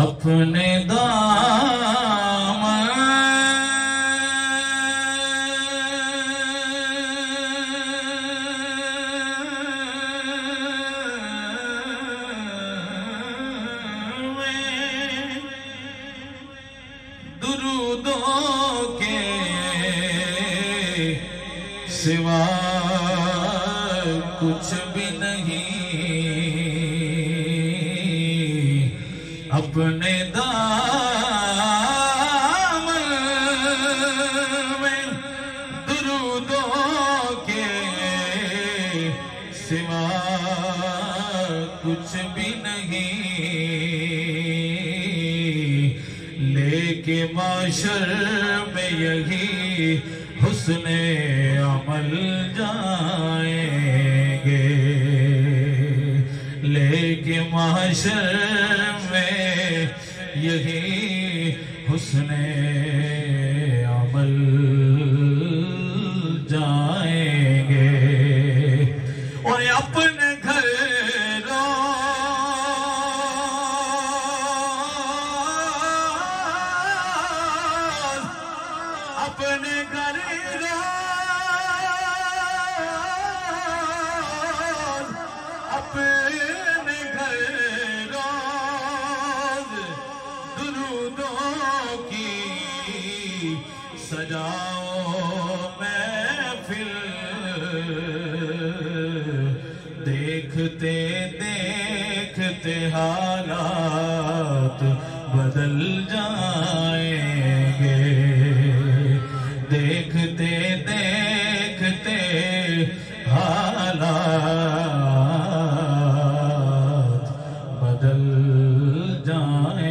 اپنے دامن درودوں کے سوا کچھ بھی نہیں، اپنے دامن میں درودوں کے سوا کچھ بھی نہیں، لیکن معاشر میں یہی حسن عمل جائیں گے، لیکن معاشر میں یہی حسن عمل جائیں گے، اور اپنے گھر اپنے گھر اپنے گھر درودوں کی سجاؤ محفل، دیکھتے دیکھتے حالات بدل جائیں گے، دیکھتے دیکھتے حالات بدل جائیں